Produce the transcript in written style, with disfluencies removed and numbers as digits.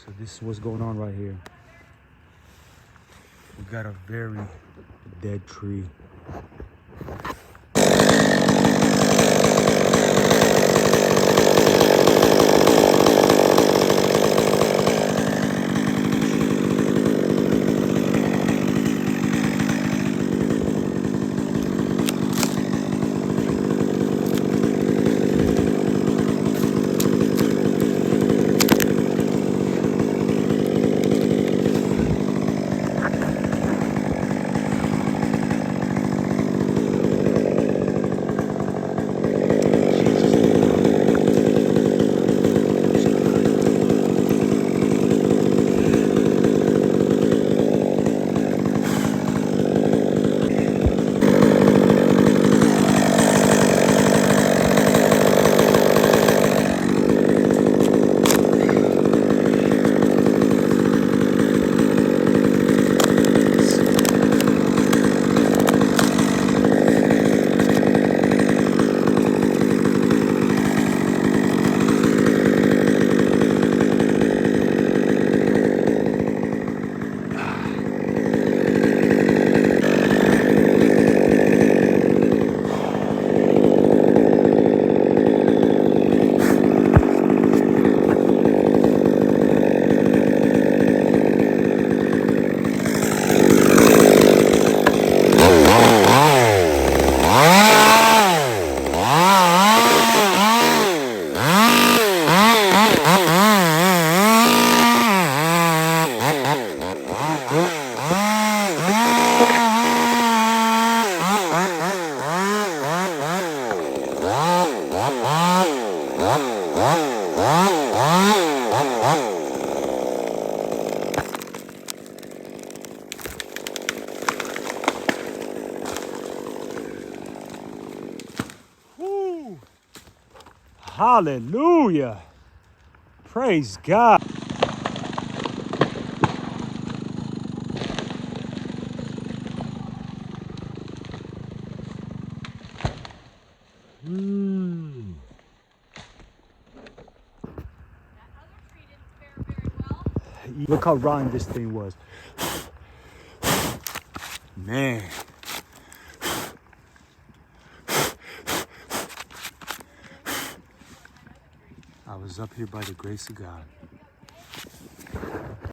So this is what's going on right here. We got a very dead tree. Woo. Hallelujah. Praise God. Look how rotten this thing was. Man. I was up here by the grace of God.